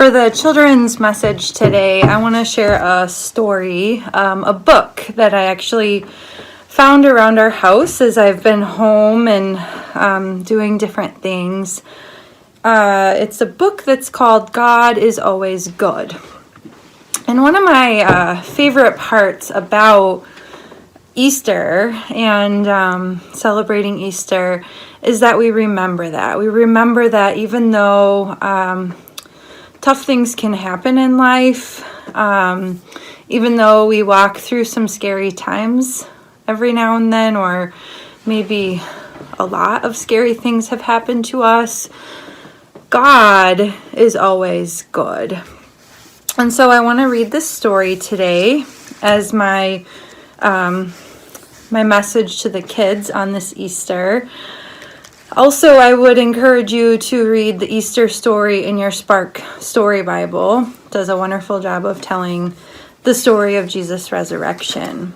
For the children's message today, I want to share a story, a book that I actually found around our house as I've been home and doing different things. It's a book that's called God is Always Good. And one of my favorite parts about Easter and celebrating Easter is that we remember that. We remember that even though tough things can happen in life, even though we walk through some scary times every now and then, or maybe a lot of scary things have happened to us, God is always good. And so I want to read this story today as my message to the kids on this Easter. Also, I would encourage you to read the Easter story in your Spark Story Bible. It does a wonderful job of telling the story of Jesus' resurrection.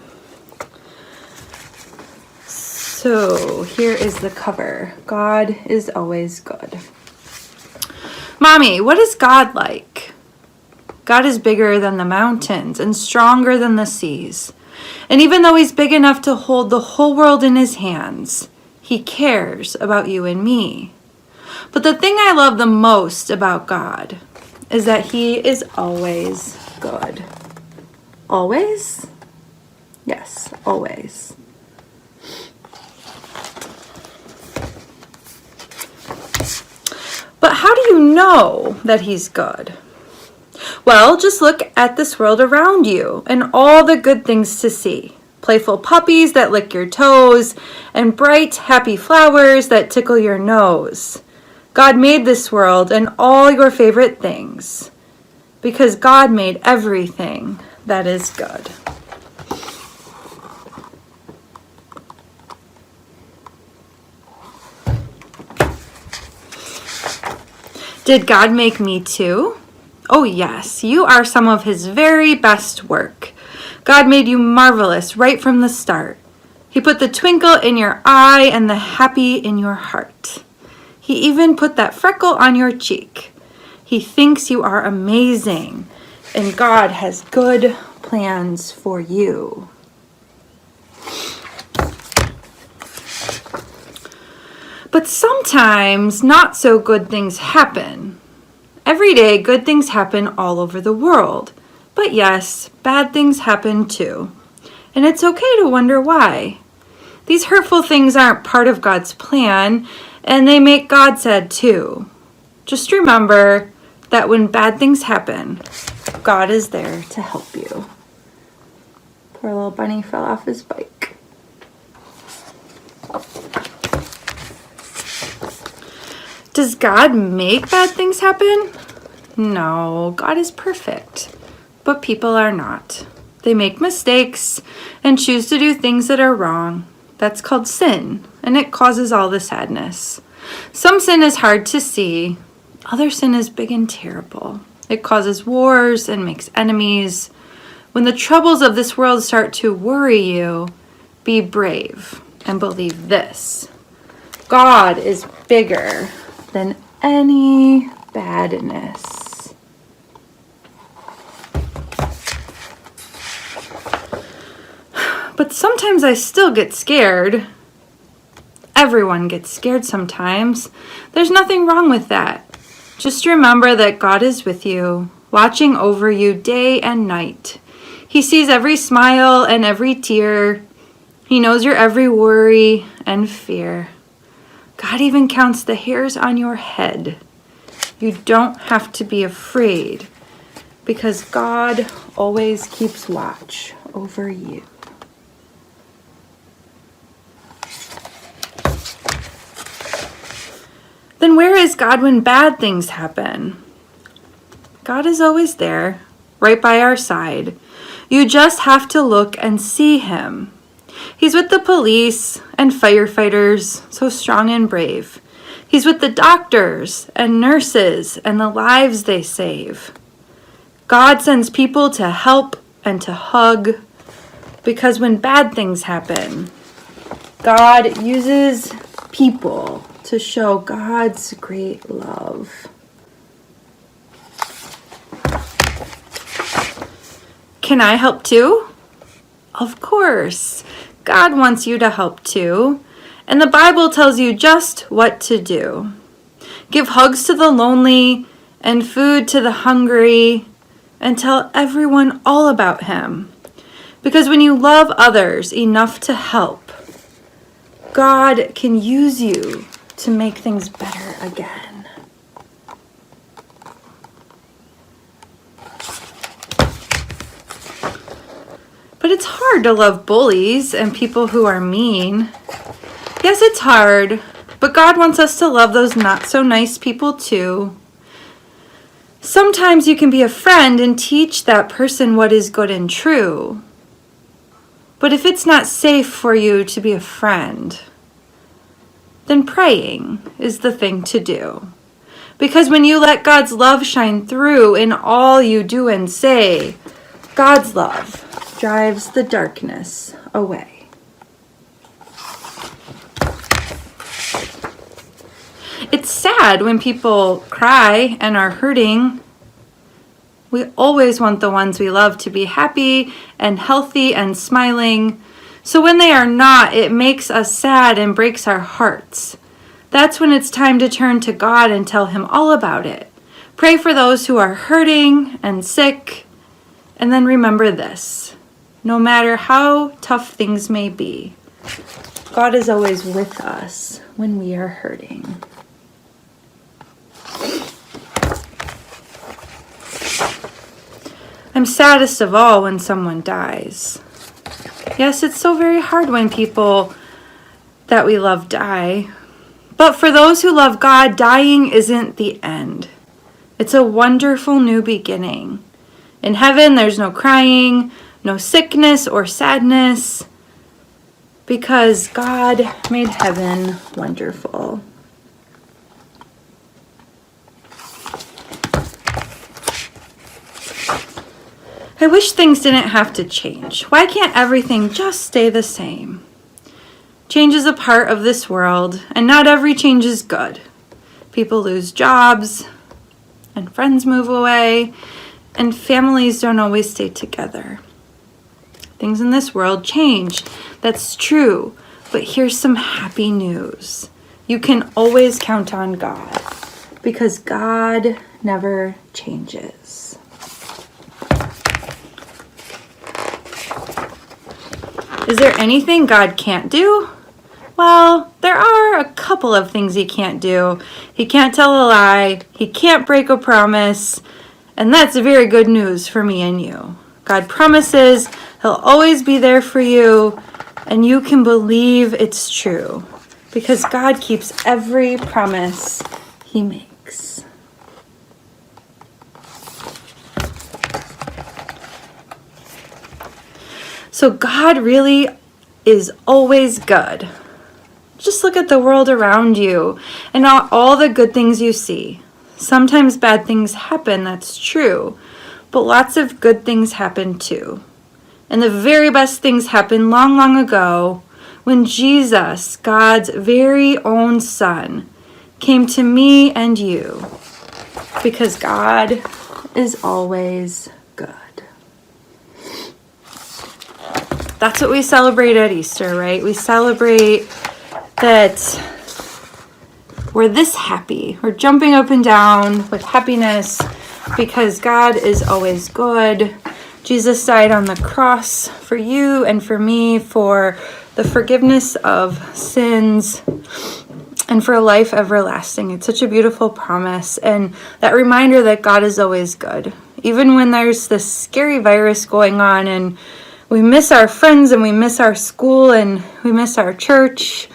So here is the cover. God is always good. Mommy, what is God like? God is bigger than the mountains and stronger than the seas. And even though he's big enough to hold the whole world in his hands, he cares about you and me. But the thing I love the most about God is that he is always good. Always? Yes, always. But how do you know that he's good? Well, just look at this world around you and all the good things to see. Playful puppies that lick your toes, and bright, happy flowers that tickle your nose. God made this world and all your favorite things, because God made everything that is good. Did God make me too? Oh yes, you are some of his very best work. God made you marvelous right from the start. He put the twinkle in your eye and the happy in your heart. He even put that freckle on your cheek. He thinks you are amazing, and God has good plans for you. But sometimes not so good things happen. Every day good things happen all over the world. But yes, bad things happen too. And it's okay to wonder why. These hurtful things aren't part of God's plan, and they make God sad too. Just remember that when bad things happen, God is there to help you. Poor little bunny fell off his bike. Does God make bad things happen? No, God is perfect. But people are not. They make mistakes and choose to do things that are wrong. That's called sin, and it causes all the sadness. Some sin is hard to see. Other sin is big and terrible. It causes wars and makes enemies. When the troubles of this world start to worry you, be brave and believe this. God is bigger than any badness. But sometimes I still get scared. Everyone gets scared sometimes. There's nothing wrong with that. Just remember that God is with you, watching over you day and night. He sees every smile and every tear. He knows your every worry and fear. God even counts the hairs on your head. You don't have to be afraid, because God always keeps watch over you. Then where is God when bad things happen? God is always there, right by our side. You just have to look and see him. He's with the police and firefighters, so strong and brave. He's with the doctors and nurses and the lives they save. God sends people to help and to hug, because when bad things happen, God uses people to show God's great love. can I help too? Of course. God wants you to help too. And the Bible tells you just what to do. Give hugs to the lonely and food to the hungry, and tell everyone all about him. Because when you love others enough to help, God can use you to make things better again. But it's hard to love bullies and people who are mean. Yes, it's hard, but God wants us to love those not so nice people too. Sometimes you can be a friend and teach that person what is good and true. But if it's not safe for you to be a friend, then praying is the thing to do. Because when you let God's love shine through in all you do and say, God's love drives the darkness away. It's sad when people cry and are hurting. We always want the ones we love to be happy and healthy and smiling. So when they are not, it makes us sad and breaks our hearts. That's when it's time to turn to God and tell him all about it. Pray for those who are hurting and sick. And then remember this: no matter how tough things may be, God is always with us when we are hurting. I'm saddest of all when someone dies. Yes, it's so very hard when people that we love die. But for those who love God, dying isn't the end. It's a wonderful new beginning. In heaven, there's no crying, no sickness or sadness, because God made heaven wonderful. I wish things didn't have to change. Why can't everything just stay the same? Change is a part of this world, and not every change is good. People lose jobs, and friends move away, and families don't always stay together. Things in this world change. That's true, but here's some happy news. You can always count on God, because God never changes. Is there anything God can't do? Well, there are a couple of things he can't do. He can't tell a lie. He can't break a promise. And that's very good news for me and you. God promises he'll always be there for you, and you can believe it's true, because God keeps every promise he makes. So God really is always good. Just look at the world around you and all the good things you see. Sometimes bad things happen, that's true, but lots of good things happen too. And the very best things happened long, long ago when Jesus, God's very own Son, came to me and you, because God is always good. That's what we celebrate at Easter, right? We celebrate that we're this happy. We're jumping up and down with happiness because God is always good. Jesus died on the cross for you and for me for the forgiveness of sins and for a life everlasting. It's such a beautiful promise, and that reminder that God is always good. Even when there's this scary virus going on and we miss our friends and we miss our school and we miss our church,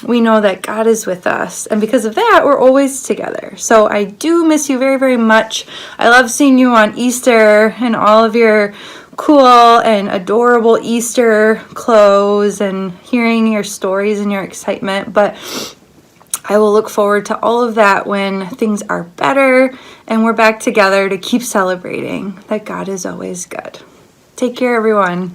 we know that God is with us. And because of that, we're always together. So I do miss you very, very much. I love seeing you on Easter and all of your cool and adorable Easter clothes and hearing your stories and your excitement. But I will look forward to all of that when things are better and we're back together to keep celebrating that God is always good. Take care, everyone.